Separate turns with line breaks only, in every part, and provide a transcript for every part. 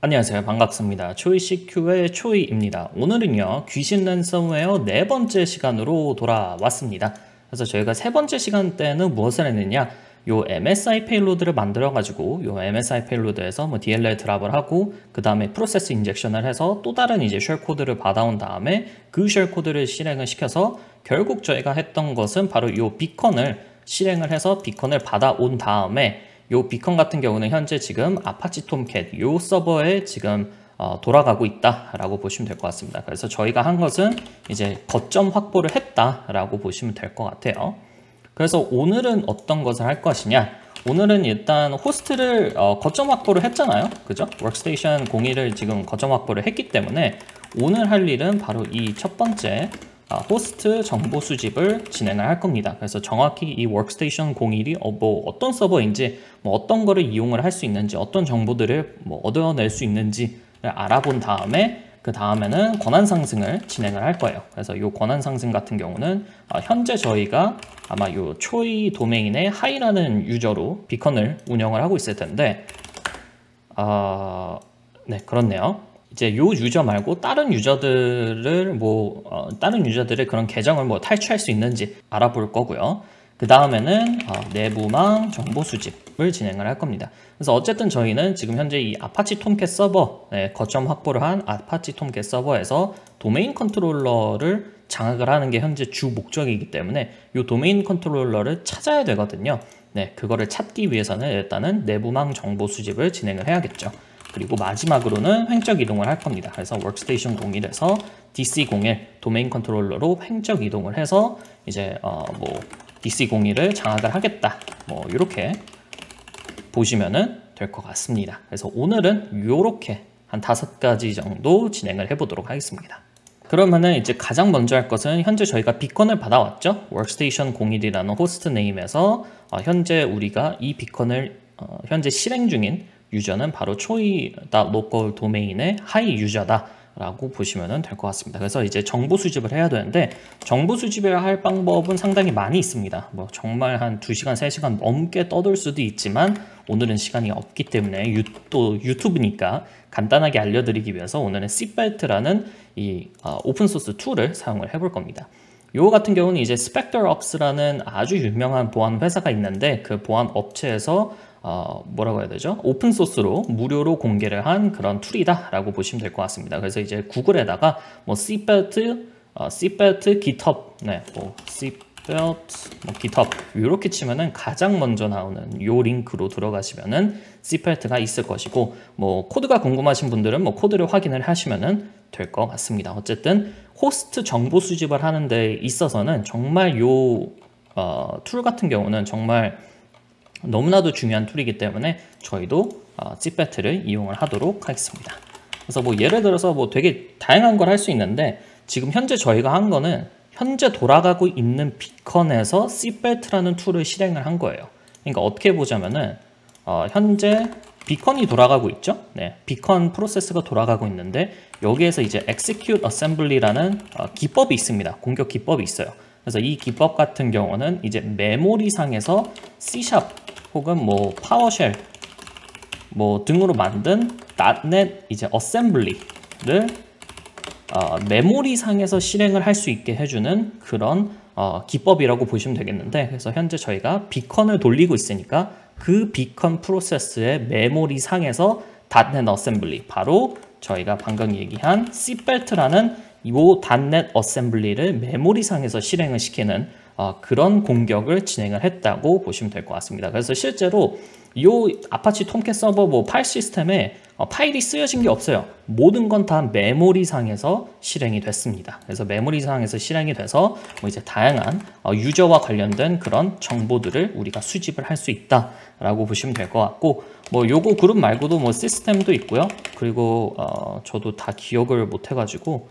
안녕하세요. 반갑습니다. 초이CQ의 초이입니다. 오늘은요, 귀신 랜섬웨어 네 번째 시간으로 돌아왔습니다. 그래서 저희가 세 번째 시간 때는 무엇을 했느냐, 요 MSI 페일로드를 만들어가지고 요 MSI 페일로드에서 뭐 DLL 드랍을 하고 그 다음에 프로세스 인젝션을 해서 또 다른 이제 쉘 코드를 받아온 다음에 그 쉘 코드를 실행을 시켜서 결국 저희가 했던 것은 바로 요 비컨을 실행을 해서 비컨을 받아온 다음에 요 비컨 같은 경우는 현재 지금 아파치 톰캣 요 서버에 지금 돌아가고 있다라고 보시면 될 것 같습니다. 그래서 저희가 한 것은 이제 거점 확보를 했다라고 보시면 될 것 같아요. 그래서 오늘은 어떤 것을 할 것이냐? 오늘은 일단 호스트를 거점 확보를 했잖아요. 그죠? 워크스테이션 01을 지금 거점 확보를 했기 때문에 오늘 할 일은 바로 이 첫 번째 호스트 정보 수집을 진행을 할 겁니다. 그래서 정확히 이 워크스테이션 01이 어떤 서버인지, 어떤 거를 이용을 할 수 있는지, 어떤 정보들을 얻어낼 수 있는지를 알아본 다음에 그 다음에는 권한 상승을 진행을 할 거예요. 그래서 이 권한 상승 같은 경우는 현재 저희가 아마 이 초이 도메인의 하이라는 유저로 비컨을 운영을 하고 있을 텐데, 네, 그렇네요. 이제 요 유저 말고 다른 유저들을 다른 유저들의 그런 계정을 탈취할 수 있는지 알아볼 거고요. 그 다음에는 내부망 정보 수집을 진행을 할 겁니다. 그래서 어쨌든 저희는 지금 현재 이 아파치 톰캣 서버, 거점 확보를 한 아파치 톰캣 서버에서 도메인 컨트롤러를 장악을 하는 게 현재 주 목적이기 때문에 이 도메인 컨트롤러를 찾아야 되거든요. 네, 그거를 찾기 위해서는 일단은 내부망 정보 수집을 진행을 해야겠죠. 그리고 마지막으로는 횡적 이동을 할 겁니다. 그래서 워크스테이션 01에서 DC01 도메인 컨트롤러로 횡적 이동을 해서 이제 DC01을 장악을 하겠다. 이렇게 보시면은 될 것 같습니다. 그래서 오늘은 이렇게 한 5가지 정도 진행을 해보도록 하겠습니다. 그러면은 이제 가장 먼저 할 것은 현재 저희가 비컨을 받아왔죠. 워크스테이션 01이라는 호스트 네임에서 현재 우리가 이 비컨을 현재 실행 중인 유저는 바로 초이.local 도메인의 하이 유저다 라고 보시면 될 것 같습니다. 그래서 이제 정보 수집을 해야 되는데, 정보 수집을 할 방법은 상당히 많이 있습니다. 정말 한 2시간, 3시간 넘게 떠들 수도 있지만 오늘은 시간이 없기 때문에 또 유튜브니까 간단하게 알려드리기 위해서 오늘은 Seatbelt라는 이 오픈소스 툴을 사용을 해볼 겁니다. 요거 같은 경우는 이제 SpectreOps라는 아주 유명한 보안 회사가 있는데, 그 보안 업체에서 뭐라고 해야 되죠? 오픈소스로 무료로 공개를 한 그런 툴이다 라고 보시면 될 것 같습니다. 그래서 이제 구글에다가 Seatbelt GitHub, Seatbelt GitHub 이렇게 치면은 가장 먼저 나오는 요 링크로 들어가시면은 Seatbelt가 있을 것이고, 코드가 궁금하신 분들은 코드를 확인을 하시면은 될 것 같습니다. 어쨌든 호스트 정보 수집을 하는 데 있어서는 정말 요 툴 같은 경우는 정말 너무나도 중요한 툴이기 때문에 저희도 Seatbelt를 이용을 하도록 하겠습니다. 그래서 예를 들어서 되게 다양한 걸 할 수 있는데, 지금 현재 저희가 한 거는 현재 돌아가고 있는 비컨에서 Seatbelt라는 툴을 실행을 한 거예요. 그러니까 어떻게 보자면은 현재 비컨이 돌아가고 있죠. 네, 비컨 프로세스가 돌아가고 있는데 여기에서 이제 execute assembly라는 기법이 있습니다. 공격 기법이 있어요. 그래서 이 기법 같은 경우는 이제 메모리상에서 C# 혹은 파워쉘 등으로 만든 .NET 이제 어셈블리를 메모리상에서 실행을 할 수 있게 해주는 그런 기법이라고 보시면 되겠는데, 그래서 현재 저희가 비컨을 돌리고 있으니까 그 비컨 프로세스의 메모리상에서 .NET 어셈블리, 바로 저희가 방금 얘기한 Seatbelt라는 이 .NET 어셈블리를 메모리상에서 실행을 시키는 그런 공격을 진행을 했다고 보시면 될 것 같습니다. 그래서 실제로 이 아파치 톰캣 서버 파일 시스템에 파일이 쓰여진 게 없어요. 모든 건 다 메모리상에서 실행이 됐습니다. 그래서 메모리상에서 실행이 돼서 이제 다양한 유저와 관련된 그런 정보들을 우리가 수집을 할 수 있다라고 보시면 될 것 같고, 요거 그룹 말고도 시스템도 있고요. 그리고 저도 다 기억을 못 해가지고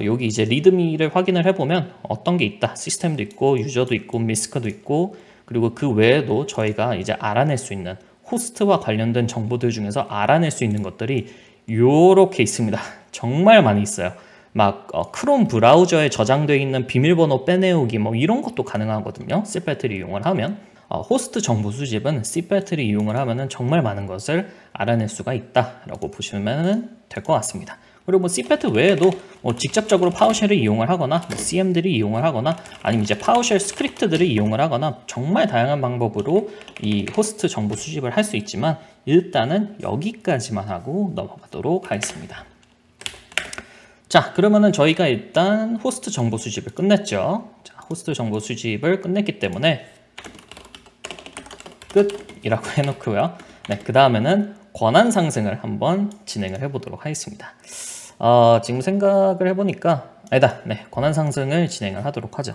여기 이제 리드미를 확인을 해보면 어떤 게 있다. 시스템도 있고 유저도 있고 미스크도 있고, 그리고 그 외에도 저희가 이제 알아낼 수 있는 호스트와 관련된 정보들 중에서 알아낼 수 있는 것들이 요렇게 있습니다. 정말 많이 있어요. 크롬 브라우저에 저장되어 있는 비밀번호 빼내오기 이런 것도 가능하거든요. Seatbelt를 이용을 하면 호스트 정보 수집은 cPath를 이용을 하면은 정말 많은 것을 알아낼 수가 있다라고 보시면 될 것 같습니다. 그리고 뭐 cPath 외에도 뭐 직접적으로 파워쉘을 이용을 하거나 뭐 CM들을 이용을 하거나 아니면 이제 파워쉘 스크립트들을 이용을 하거나 정말 다양한 방법으로 이 호스트 정보 수집을 할 수 있지만 일단은 여기까지만 하고 넘어가도록 하겠습니다. 자, 그러면은 저희가 일단 호스트 정보 수집을 끝냈죠. 자, 호스트 정보 수집을 끝냈기 때문에 끝이라고 해놓고요. 네, 그 다음에는 권한 상승을 한번 진행을 해보도록 하겠습니다. 지금 생각을 해보니까 아니다. 네, 권한 상승을 진행을 하도록 하죠.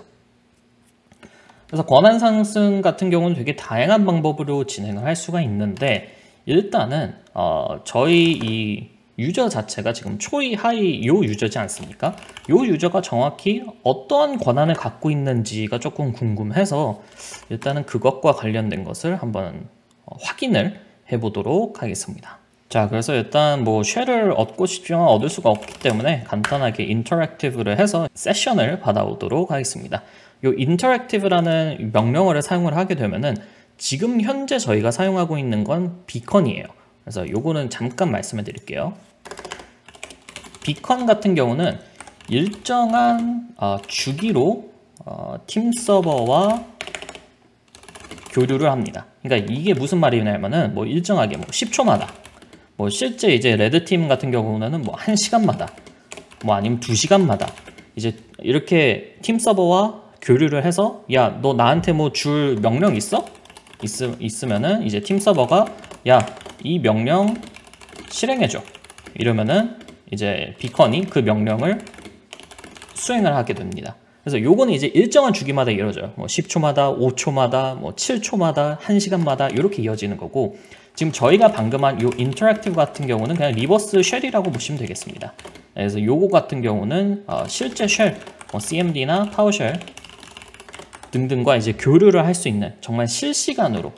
그래서 권한 상승 같은 경우는 되게 다양한 방법으로 진행을 할 수가 있는데 일단은 저희 이 유저 자체가 지금 초이, 하이 요 유저지 않습니까? 요 유저가 정확히 어떠한 권한을 갖고 있는지가 조금 궁금해서 일단은 그것과 관련된 것을 한번 확인을 해보도록 하겠습니다. 자, 그래서 일단 뭐 쉘을 얻고 싶지만 얻을 수가 없기 때문에 간단하게 인터랙티브를 해서 세션을 받아오도록 하겠습니다. 요 인터랙티브라는 명령어를 사용을 하게 되면은 지금 현재 저희가 사용하고 있는 건 비컨이에요. 그래서 요거는 잠깐 말씀해 드릴게요. 비컨 같은 경우는 일정한 주기로 팀 서버와 교류를 합니다. 그러니까 이게 무슨 말이냐면은 뭐 일정하게 뭐 10초마다 뭐 실제 이제 레드팀 같은 경우는 뭐 1시간마다 뭐 아니면 2시간마다 이제 이렇게 팀 서버와 교류를 해서 야, 너 나한테 뭐 줄 명령 있어? 있으면은 이제 팀 서버가 야, 이 명령 실행해줘. 이러면은 이제 비컨이 그 명령을 수행을 하게 됩니다. 그래서 요거는 이제 일정한 주기마다 이루어져요. 뭐 10초마다, 5초마다, 뭐 7초마다, 1시간마다 이렇게 이어지는 거고 지금 저희가 방금 한 요 인터랙티브 같은 경우는 그냥 리버스 쉘이라고 보시면 되겠습니다. 그래서 요거 같은 경우는 실제 쉘, 뭐 CMD나 파워쉘 등등과 이제 교류를 할 수 있는 정말 실시간으로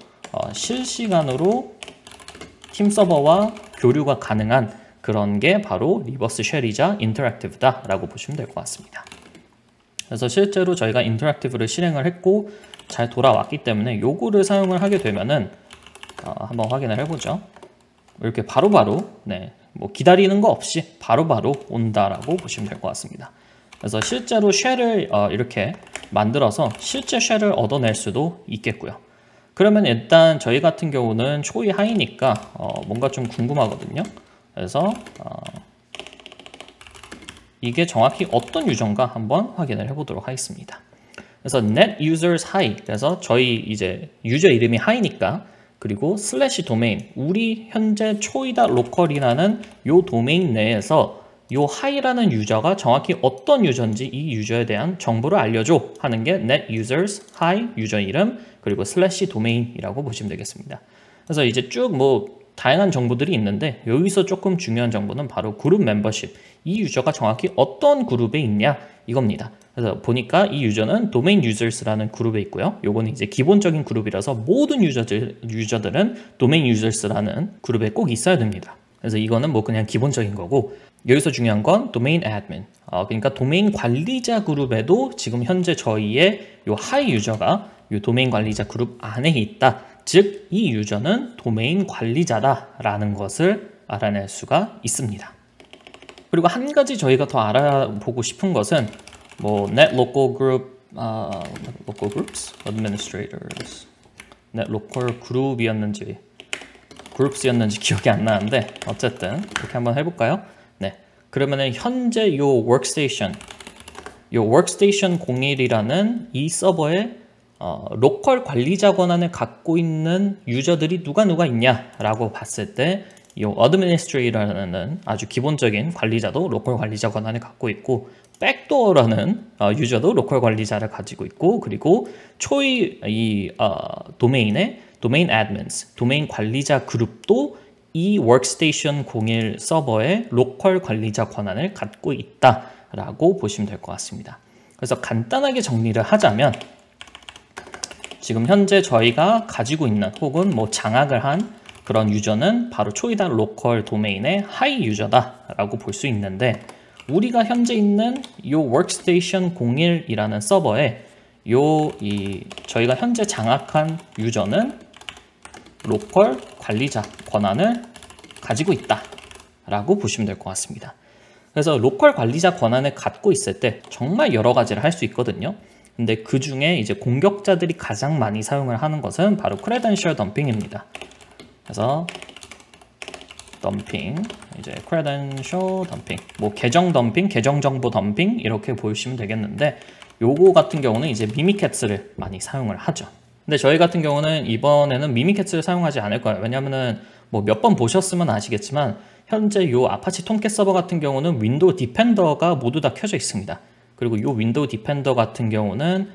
팀 서버와 교류가 가능한 그런 게 바로 리버스 쉘이자 인터랙티브다 라고 보시면 될 것 같습니다. 그래서 실제로 저희가 인터랙티브를 실행을 했고 잘 돌아왔기 때문에 요거를 사용을 하게 되면은 한번 확인을 해보죠. 이렇게 바로바로 네, 뭐 기다리는 거 없이 바로바로 온다라고 보시면 될 것 같습니다. 그래서 실제로 쉘을 이렇게 만들어서 실제 쉘을 얻어낼 수도 있겠고요. 그러면 일단 저희 같은 경우는 초이 하이니까 뭔가 좀 궁금하거든요. 그래서 이게 정확히 어떤 유저인가 한번 확인을 해보도록 하겠습니다. 그래서 net users high, 그래서 저희 이제 유저 이름이 하이니까 그리고 슬래시 도메인, 우리 현재 초이다 로컬이라는 요 도메인 내에서 요 하이라는 유저가 정확히 어떤 유저인지 이 유저에 대한 정보를 알려줘 하는 게 net users high 유저 이름 그리고 슬래시 도메인이라고 보시면 되겠습니다. 그래서 이제 쭉 뭐 다양한 정보들이 있는데 여기서 조금 중요한 정보는 바로 그룹 멤버십, 이 유저가 정확히 어떤 그룹에 있냐 이겁니다. 그래서 보니까 이 유저는 도메인 유저스라는 그룹에 있고요. 요거는 이제 기본적인 그룹이라서 모든 유저들은 도메인 유저스라는 그룹에 꼭 있어야 됩니다. 그래서 이거는 뭐 그냥 기본적인 거고 여기서 중요한 건 도메인 애드민, 그러니까 도메인 관리자 그룹에도 지금 현재 저희의 요 하이 유저가 요 도메인 관리자 그룹 안에 있다. 즉 이 유저는 도메인 관리자다라는 것을 알아낼 수가 있습니다. 그리고 한 가지 저희가 더 알아보고 싶은 것은 뭐 net local group, local groups, administrators, net local group이었는지 groups였는지 기억이 안 나는데 어쨌든 이렇게 한번 해볼까요? 네, 그러면은 현재 요 workstation 01이라는 이 서버에 로컬 관리자 권한을 갖고 있는 유저들이 누가 있냐라고 봤을 때 이 administrator라는 아주 기본적인 관리자도 로컬 관리자 권한을 갖고 있고 백도어라는 유저도 로컬 관리자를 가지고 있고 그리고 초이 이 도메인의 도메인 admins, 도메인 관리자 그룹도 이 workstation 01 서버의 로컬 관리자 권한을 갖고 있다라고 보시면 될 것 같습니다. 그래서 간단하게 정리를 하자면 지금 현재 저희가 가지고 있는 혹은 뭐 장악을 한 그런 유저는 바로 초이다 로컬 도메인의 하이 유저다라고 볼 수 있는데 우리가 현재 있는 이 workstation 01이라는 서버에 저희가 현재 장악한 유저는 로컬 관리자 권한을 가지고 있다 라고 보시면 될 것 같습니다. 그래서 로컬 관리자 권한을 갖고 있을 때 정말 여러 가지를 할 수 있거든요. 근데 그 중에 이제 공격자들이 가장 많이 사용을 하는 것은 바로 크레덴셜 덤핑입니다. 그래서 덤핑, 이제 크레덴셜 덤핑, 뭐 계정 덤핑, 계정 정보 덤핑 이렇게 보시면 되겠는데, 요거 같은 경우는 이제 미미캣스를 많이 사용을 하죠. 근데 저희 같은 경우는 이번에는 미미캣스를 사용하지 않을 거예요. 왜냐면은 뭐 몇 번 보셨으면 아시겠지만 현재 요 아파치 톰캣 서버 같은 경우는 윈도우 디펜더가 모두 다 켜져 있습니다. 그리고 요 윈도우 디펜더 같은 경우는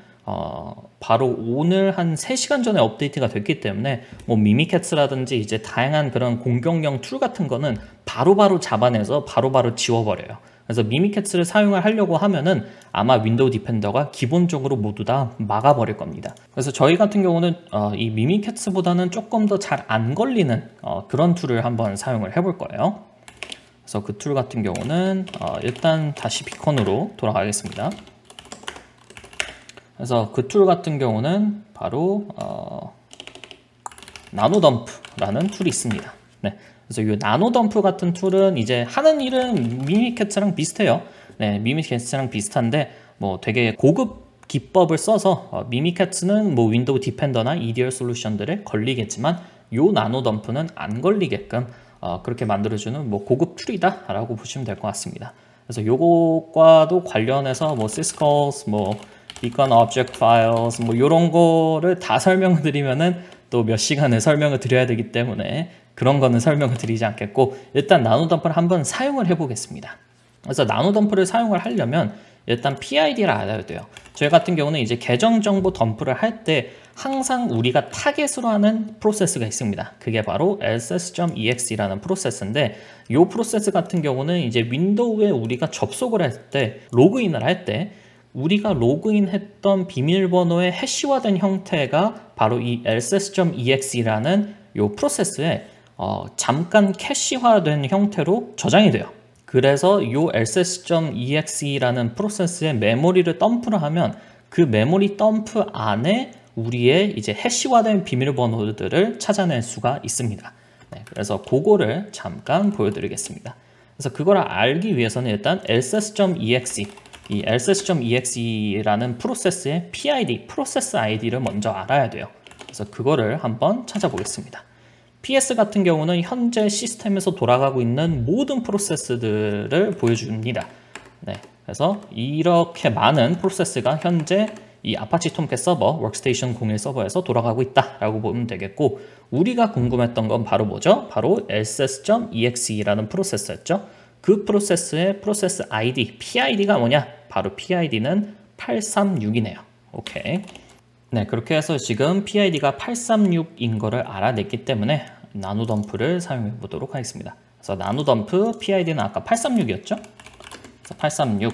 바로 오늘 한 3시간 전에 업데이트가 됐기 때문에 뭐 미미캣스라든지 이제 다양한 그런 공격용 툴 같은 거는 바로바로 잡아내서 바로바로 지워버려요. 그래서 미미캣스를 사용을 하려고 하면은 아마 윈도우 디펜더가 기본적으로 모두 다 막아버릴 겁니다. 그래서 저희 같은 경우는 이 미미캣스보다는 조금 더 잘 안 걸리는 그런 툴을 한번 사용을 해볼 거예요. 그래서 그 툴 같은 경우는 일단 다시 비컨으로 돌아가겠습니다. 그래서 그 툴 같은 경우는 바로 나노덤프라는 툴이 있습니다. 네. 그래서 이 나노덤프 같은 툴은 이제 하는 일은 미미캣스랑 비슷해요. 네, 미미캣스랑 비슷한데 뭐 되게 고급 기법을 써서 미미캣스는 뭐 윈도우 디펜더나 EDR 솔루션들에 걸리겠지만 요 나노덤프는 안 걸리게끔 그렇게 만들어주는 뭐 고급 툴이다 라고 보시면 될 것 같습니다. 그래서 요거과도 관련해서 뭐 syscalls, 뭐 beacon object files 뭐 요런 거를 다 설명을 드리면은 또 몇 시간을 설명을 드려야 되기 때문에 그런 거는 설명을 드리지 않겠고, 일단 나노덤프를 한번 사용을 해 보겠습니다. 그래서 나노덤프를 사용을 하려면 일단 PID를 알아야 돼요. 저희 같은 경우는 이제 계정 정보 덤프를 할 때 항상 우리가 타겟으로 하는 프로세스가 있습니다. 그게 바로 ls.exe라는 프로세스인데, 이 프로세스 같은 경우는 이제 윈도우에 우리가 접속을 할 때, 로그인을 할 때 우리가 로그인했던 비밀번호의 해시화된 형태가 바로 이 ls.exe라는 이 프로세스에 잠깐 캐시화된 형태로 저장이 돼요. 그래서 이 ls.exe라는 프로세스의 메모리를 덤프를 하면 그 메모리 덤프 안에 우리의 이제 해시화된 비밀번호들을 찾아낼 수가 있습니다. 네, 그래서 그거를 잠깐 보여드리겠습니다. 그래서 그걸 알기 위해서는 일단 ls.exe, 이 ls.exe라는 프로세스의 PID, 프로세스 ID를 먼저 알아야 돼요. 그래서 그거를 한번 찾아보겠습니다. PS 같은 경우는 현재 시스템에서 돌아가고 있는 모든 프로세스들을 보여줍니다. 네, 그래서 이렇게 많은 프로세스가 현재 이 아파치 톰캣 서버, 워크스테이션 01 서버에서 돌아가고 있다라고 보면 되겠고, 우리가 궁금했던 건 바로 뭐죠? 바로 ls.exe라는 프로세스였죠. 그 프로세스의 프로세스 ID, PID가 뭐냐? 바로 PID는 836이네요. 오케이. 네, 그렇게 해서 지금 PID가 836인 거를 알아냈기 때문에 나노덤프를 사용해 보도록 하겠습니다. 그래서 나노덤프 PID는 아까 836이었죠? 그래서 836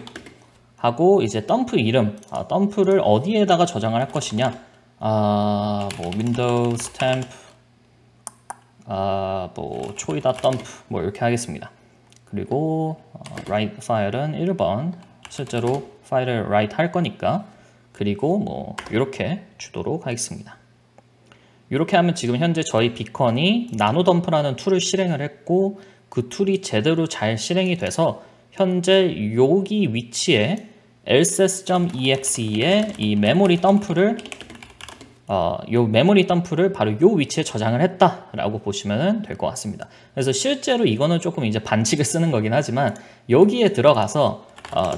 하고 이제 덤프 이름, 덤프를 어디에다가 저장을 할 것이냐? 뭐 윈도우 스탬프, 뭐 초이.덤프 뭐 이렇게 하겠습니다. 그리고 write 파일은 1번, 실제로 파일을 write 할 거니까, 그리고 뭐 이렇게 주도록 하겠습니다. 이렇게 하면 지금 현재 저희 비컨이 나노덤프라는 툴을 실행을 했고, 그 툴이 제대로 잘 실행이 돼서 현재 여기 위치에 ls.exe의 이 메모리 덤프를 요 메모리 덤프를 바로 요 위치에 저장을 했다라고 보시면 될 것 같습니다. 그래서 실제로 이거는 조금 이제 반칙을 쓰는 거긴 하지만, 여기에 들어가서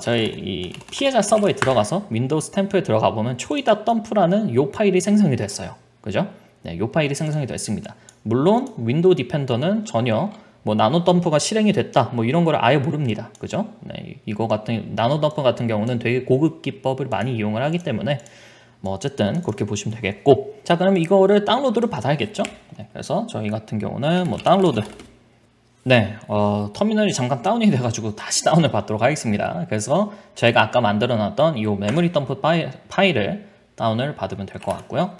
저희 이 피해자 서버에 들어가서 윈도우 스탬프에 들어가 보면 초이.덤프라는 요 파일이 생성이 됐어요. 그죠? 네, 요 파일이 생성이 됐습니다. 물론 윈도우 디펜더는 전혀 뭐 나노덤프가 실행이 됐다 뭐 이런 걸 아예 모릅니다. 그죠? 네, 이거 같은 나노덤프 같은 경우는 되게 고급 기법을 많이 이용을 하기 때문에 뭐 어쨌든 그렇게 보시면 되겠고, 자 그럼 이거를 다운로드를 받아야겠죠? 네, 그래서 저희 같은 경우는 뭐 다운로드, 네, 터미널이 잠깐 다운이 돼가지고 다시 다운을 받도록 하겠습니다. 그래서 저희가 아까 만들어놨던 이 메모리 덤프 파일을 다운을 받으면 될 것 같고요.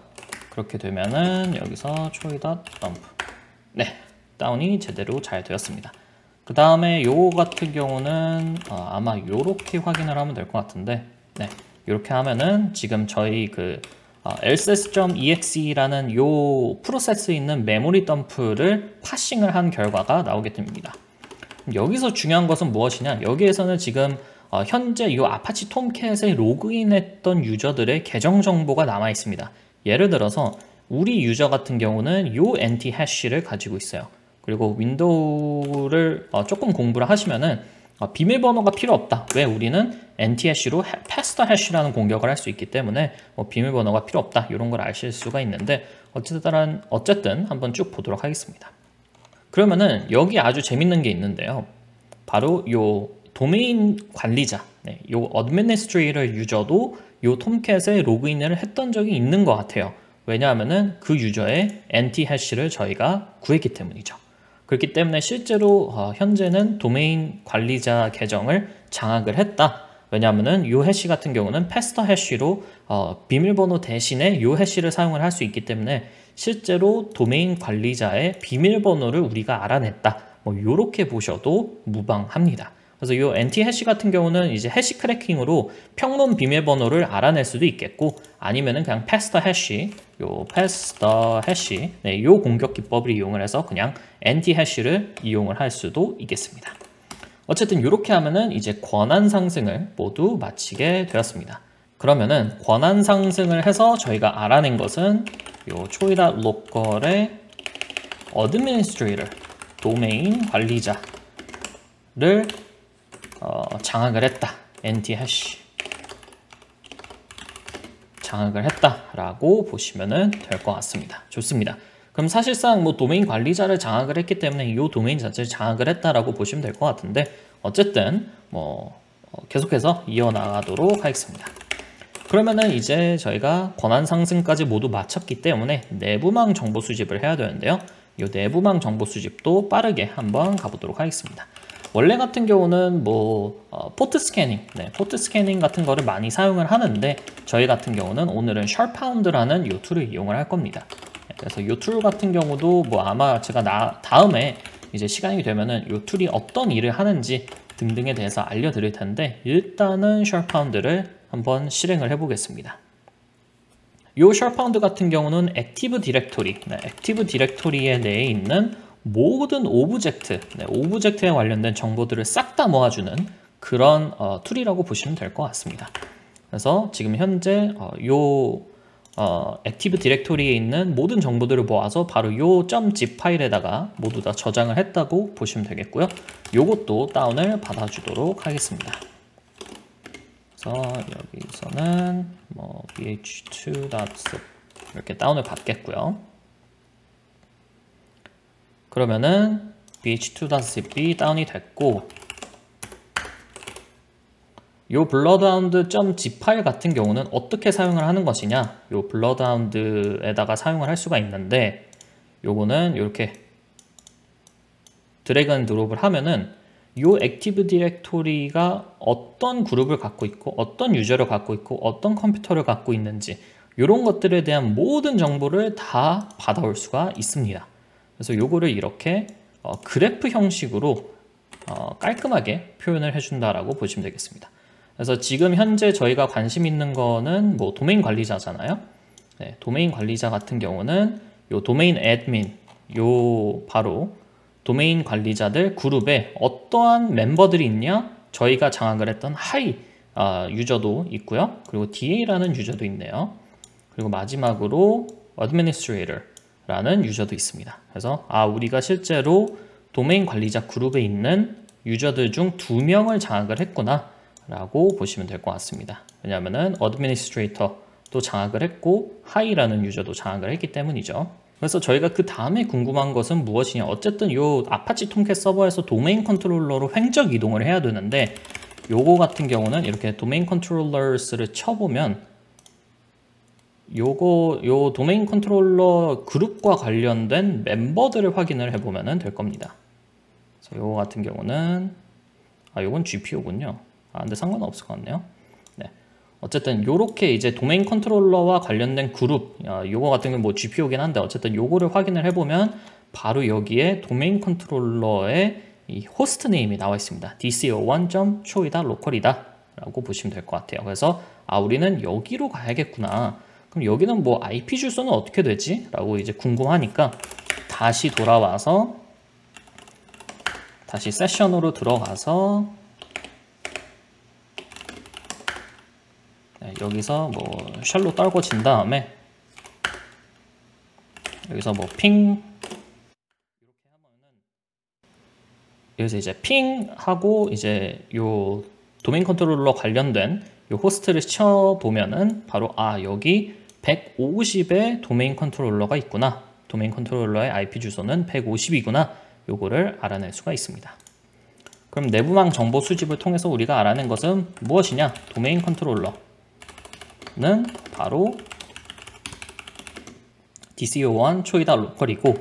그렇게 되면은 여기서 초이.덤프, 네, 다운이 제대로 잘 되었습니다. 그 다음에 요거 같은 경우는 아마 요렇게 확인을 하면 될 것 같은데, 네, 이렇게 하면은 지금 저희 lss.exe라는 요 프로세스에 있는 메모리 덤프를 파싱을 한 결과가 나오게 됩니다. 여기서 중요한 것은 무엇이냐? 여기에서는 지금 현재 이 아파치 톰캣에 로그인했던 유저들의 계정 정보가 남아 있습니다. 예를 들어서 우리 유저 같은 경우는 요 NT 해시를 가지고 있어요. 그리고 윈도우를 조금 공부를 하시면은 비밀번호가 필요 없다. 왜? 우리는 NT 해시로 패스터 해시라는 공격을 할 수 있기 때문에 비밀번호가 필요 없다. 이런 걸 아실 수가 있는데 어쨌든 한번 쭉 보도록 하겠습니다. 그러면은 여기 아주 재밌는 게 있는데요. 바로 요 도메인 관리자, 요 어드미니스트레이터 유저도 요 톰캣에 로그인을 했던 적이 있는 것 같아요. 왜냐하면은 그 유저의 NT 해시를 저희가 구했기 때문이죠. 그렇기 때문에 실제로 현재는 도메인 관리자 계정을 장악을 했다. 왜냐하면은 요 해시 같은 경우는 패스터 해시로 비밀번호 대신에 요 해시를 사용을 할 수 있기 때문에 실제로 도메인 관리자의 비밀번호를 우리가 알아냈다. 요렇게 보셔도 무방합니다. 그래서 요 NT 해시 같은 경우는 이제 해시 크래킹으로 평문 비밀번호를 알아낼 수도 있겠고, 아니면은 그냥 패스터 해시, 요 공격 기법을 이용을 해서 그냥 NT 해시를 이용을 할 수도 있겠습니다. 어쨌든 이렇게 하면은 이제 권한 상승을 모두 마치게 되었습니다. 그러면은 권한 상승을 해서 저희가 알아낸 것은 요 초이다 로컬의 어드미니스트레이터, 도메인 관리자를 장악을 했다. NT 해시 장악을 했다라고 보시면 될 것 같습니다. 좋습니다. 그럼 사실상 도메인 관리자를 장악을 했기 때문에 이 도메인 자체를 장악을 했다라고 보시면 될 것 같은데, 어쨌든 계속해서 이어나가도록 하겠습니다. 그러면은 이제 저희가 권한 상승까지 모두 마쳤기 때문에 내부망 정보 수집을 해야 되는데요. 이 내부망 정보 수집도 빠르게 한번 가보도록 하겠습니다. 원래 같은 경우는 포트 스캐닝, 포트 스캐닝 같은 거를 많이 사용을 하는데, 저희 같은 경우는 오늘은 셜파운드라는 이 툴을 이용을 할 겁니다. 그래서 이 툴 같은 경우도 아마 제가 다음에 이제 시간이 되면은 이 툴이 어떤 일을 하는지 등등에 대해서 알려드릴 텐데, 일단은 셜파운드를 한번 실행을 해보겠습니다. 이 셜파운드 같은 경우는 액티브 디렉토리에 내에 있는 모든 오브젝트에 관련된 정보들을 싹 다 모아주는 그런 툴이라고 보시면 될 것 같습니다. 그래서 지금 현재 액티브 디렉토리에 있는 모든 정보들을 모아서 바로 요 .zip 파일에다가 모두 다 저장을 했다고 보시면 되겠고요. 요것도 다운을 받아주도록 하겠습니다. 그래서 여기서는 bh2.zip 이렇게 다운을 받겠고요. 그러면은 bh2.zip이 다운이 됐고, 요 bloodhound.zip 파일 같은 경우는 어떻게 사용을 하는 것이냐, 요 bloodhound에다가 사용을 할 수가 있는데, 요거는 이렇게 드래그 앤 드롭을 하면은 요 액티브 디렉토리가 어떤 그룹을 갖고 있고 어떤 유저를 갖고 있고 어떤 컴퓨터를 갖고 있는지, 이런 것들에 대한 모든 정보를 다 받아올 수가 있습니다. 그래서 요거를 이렇게 그래프 형식으로 깔끔하게 표현을 해준다라고 보시면 되겠습니다. 그래서 지금 현재 저희가 관심 있는 거는 도메인 관리자잖아요. 도메인 관리자 같은 경우는 요 도메인 애드민, 요 바로 도메인 관리자들 그룹에 어떠한 멤버들이 있냐, 저희가 장악을 했던 하이 유저도 있고요. 그리고 DA라는 유저도 있네요. 그리고 마지막으로 administrator라는 유저도 있습니다. 그래서 우리가 실제로 도메인 관리자 그룹에 있는 유저들 중 2명을 장악을 했구나 라고 보시면 될 것 같습니다. 왜냐하면은 administrator도 장악을 했고 하이라는 유저도 장악을 했기 때문이죠. 그래서 저희가 그 다음에 궁금한 것은 무엇이냐, 어쨌든 요 아파치 톰캣 서버에서 도메인 컨트롤러로 횡적 이동을 해야 되는데, 요거 같은 경우는 이렇게 도메인 컨트롤러스를 쳐보면 요 도메인 컨트롤러 그룹과 관련된 멤버들을 확인을 해보면 될 겁니다. 그래서 요거 같은 경우는 요건 GPO군요. 근데 상관없을 것 같네요. 어쨌든 요렇게 이제 도메인 컨트롤러와 관련된 그룹, 요거 같은 경우는 GPO긴 한데 어쨌든 요거를 확인을 해보면 바로 여기에 도메인 컨트롤러의 이 호스트 네임이 나와 있습니다. dco1.cho이다 local이다 라고 보시면 될 것 같아요. 그래서 우리는 여기로 가야겠구나. 그럼 여기는 뭐 IP 주소는 어떻게 되지? 라고 이제 궁금하니까 다시 돌아와서 다시 세션으로 들어가서 여기서 뭐 쉘로 떨궈진 다음에 여기서 뭐 핑 여기서 이제 핑하고 이제 요 도메인 컨트롤러 관련된 요 호스트를 쳐보면은 바로 여기 150의 도메인 컨트롤러가 있구나. 도메인 컨트롤러의 IP 주소는 150이구나. 요거를 알아낼 수가 있습니다. 그럼 내부망 정보 수집을 통해서 우리가 알아낸 것은 무엇이냐? 도메인 컨트롤러는 바로 DC01 초이다 로컬이고,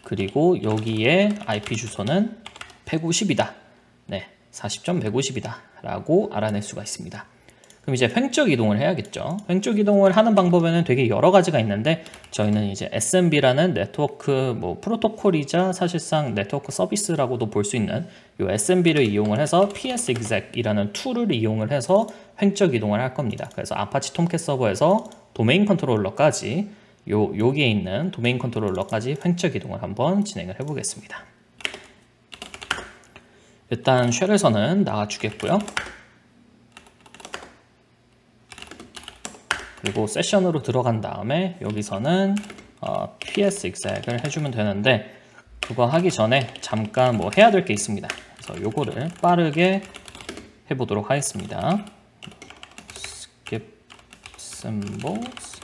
그리고 여기에 IP 주소는 150이다. 네, 40.150이다. 라고 알아낼 수가 있습니다. 그럼 이제 횡적 이동을 해야겠죠. 횡적 이동을 하는 방법에는 되게 여러 가지가 있는데, 저희는 이제 SMB라는 네트워크 뭐 프로토콜이자 사실상 네트워크 서비스라고도 볼 수 있는 이 SMB를 이용을 해서 PsExec이라는 툴을 이용을 해서 횡적 이동을 할 겁니다. 그래서 아파치 톰캣 서버에서 도메인 컨트롤러까지 여기에 있는 도메인 컨트롤러까지 횡적 이동을 한번 진행을 해보겠습니다. 일단 쉘에서는 나가주겠고요. 그리고 세션으로 들어간 다음에 여기서는 PsExec을 해주면 되는데, 그거 하기 전에 잠깐 뭐 해야 될 게 있습니다. 그래서 요거를 빠르게 해보도록 하겠습니다. skip symbols.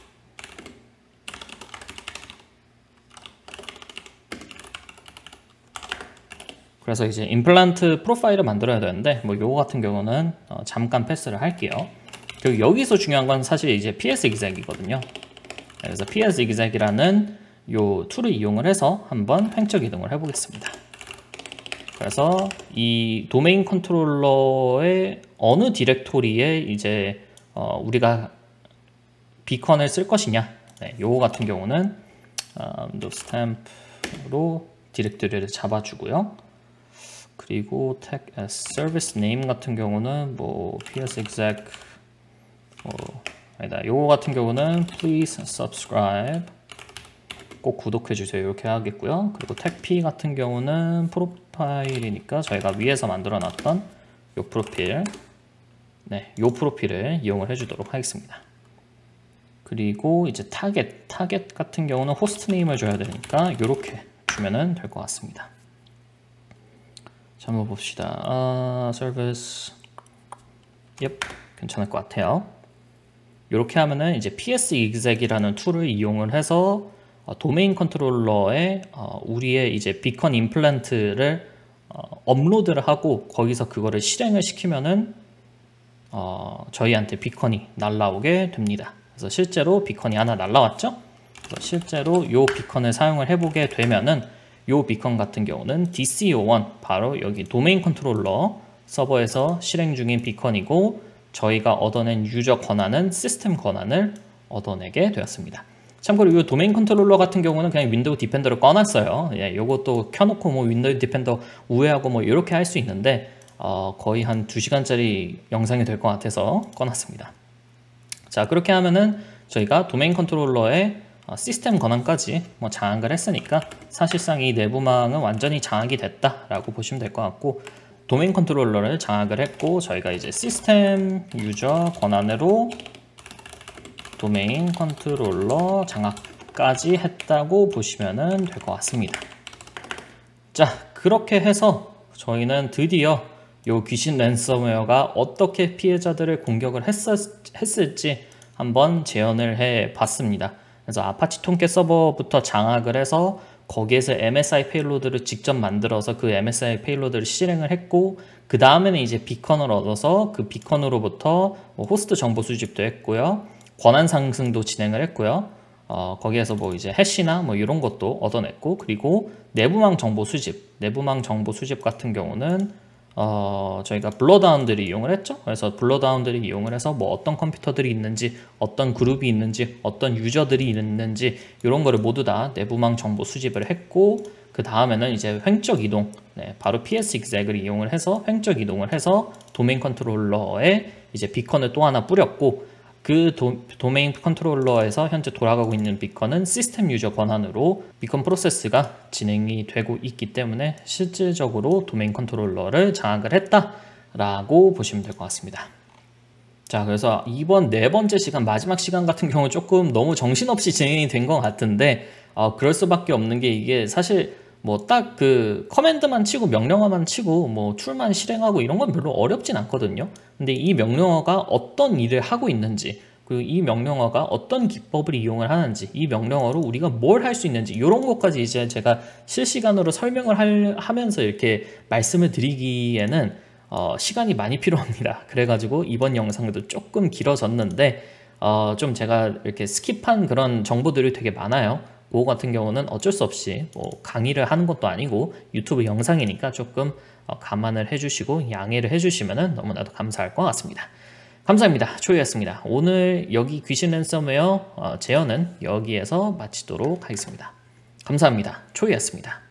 그래서 이제 임플란트 프로파일을 만들어야 되는데, 뭐 요거 같은 경우는 잠깐 패스를 할게요. 그리고 여기서 중요한 건 사실 이제 PsExec이거든요. 그래서 PsExec이라는 요 툴을 이용을 해서 한번 횡적 이동을 해보겠습니다. 그래서 이 도메인 컨트롤러의 어느 디렉토리에 이제 우리가 비컨을 쓸 것이냐, 요거 같은 경우는 stamp로 디렉토리를 잡아주고요. 그리고 tag as service name 같은 경우는 뭐 PsExec 아니다. 요거 같은 경우는 please subscribe, 꼭 구독해주세요. 이렇게 하겠고요. 그리고 tag p 같은 경우는 프로파일이니까 저희가 위에서 만들어 놨던 요 프로필, 요 프로필을 이용을 해주도록 하겠습니다. 그리고 이제 타겟 같은 경우는 호스트 네임을 줘야 되니까 이렇게 주면은 될 것 같습니다. 자, 한번 봅시다. 서비스, 괜찮을 것 같아요. 이렇게 하면은 이제 PsExec이라는 툴을 이용을 해서 도메인 컨트롤러에 우리의 이제 비컨 임플란트를 업로드를 하고 거기서 그거를 실행을 시키면은 저희한테 비컨이 날라오게 됩니다. 그래서 실제로 비컨이 하나 날라왔죠. 그래서 실제로 이 비컨을 사용을 해보게 되면은 이 비컨 같은 경우는 DC01, 바로 여기 도메인 컨트롤러 서버에서 실행 중인 비컨이고, 저희가 얻어낸 유저 권한은 시스템 권한을 얻어내게 되었습니다. 참고로 이 도메인 컨트롤러 같은 경우는 그냥 윈도우 디펜더를 꺼놨어요. 요것도 켜놓고 뭐 윈도우 디펜더 우회하고 뭐 이렇게 할 수 있는데 거의 한 2시간짜리 영상이 될 것 같아서 꺼놨습니다. 자, 그렇게 하면은 저희가 도메인 컨트롤러의 시스템 권한까지 뭐 장악을 했으니까 사실상 이 내부망은 완전히 장악이 됐다라고 보시면 될 것 같고, 도메인 컨트롤러를 장악을 했고 저희가 이제 시스템 유저 권한으로 도메인 컨트롤러 장악까지 했다고 보시면 될 것 같습니다. 자, 그렇게 해서 저희는 드디어 이 귀신 랜섬웨어가 어떻게 피해자들을 공격을 했을지 한번 재현을 해 봤습니다. 그래서 아파치 톰캣 서버부터 장악을 해서 거기에서 MSI 페일로드를 직접 만들어서 그 MSI 페일로드를 실행을 했고, 그 다음에는 이제 비컨을 얻어서 그 비컨으로부터 호스트 정보 수집도 했고요, 권한 상승도 진행을 했고요, 거기에서 뭐 이제 해시나 뭐 이런 것도 얻어냈고, 그리고 내부망 정보 수집 같은 경우는 저희가 블러다운들을 이용을 했죠. 그래서 블러다운들을 이용을 해서 뭐 어떤 컴퓨터들이 있는지, 어떤 그룹이 있는지, 어떤 유저들이 있는지 이런 거를 모두 다 내부망 정보 수집을 했고, 그 다음에는 이제 횡적 이동, 바로 PsExec을 이용을 해서 횡적 이동을 해서 도메인 컨트롤러의 이제 비컨을 또 하나 뿌렸고 그 도메인 컨트롤러에서 현재 돌아가고 있는 비컨은 시스템 유저 권한으로 비컨 프로세스가 진행이 되고 있기 때문에 실질적으로 도메인 컨트롤러를 장악을 했다라고 보시면 될 것 같습니다. 자, 그래서 이번 네 번째 시간, 마지막 시간 같은 경우 조금 너무 정신없이 진행이 된 것 같은데 그럴 수밖에 없는 게 이게 사실 뭐 딱 그 커맨드만 치고 명령어만 치고 뭐 툴만 실행하고 이런 건 별로 어렵진 않거든요. 근데 이 명령어가 어떤 일을 하고 있는지, 그리고 이 명령어가 어떤 기법을 이용을 하는지, 이 명령어로 우리가 뭘 할 수 있는지 이런 것까지 이제 제가 실시간으로 설명을 하면서 이렇게 말씀을 드리기에는 시간이 많이 필요합니다. 그래가지고 이번 영상도 조금 길어졌는데 좀 제가 이렇게 스킵한 그런 정보들이 되게 많아요. 그거 같은 경우는 어쩔 수 없이 뭐 강의를 하는 것도 아니고 유튜브 영상이니까 조금 감안을 해주시고 양해를 해주시면 너무나도 감사할 것 같습니다. 감사합니다. 초이였습니다. 오늘 여기 귀신 랜섬웨어 재현은 여기에서 마치도록 하겠습니다. 감사합니다. 초이였습니다.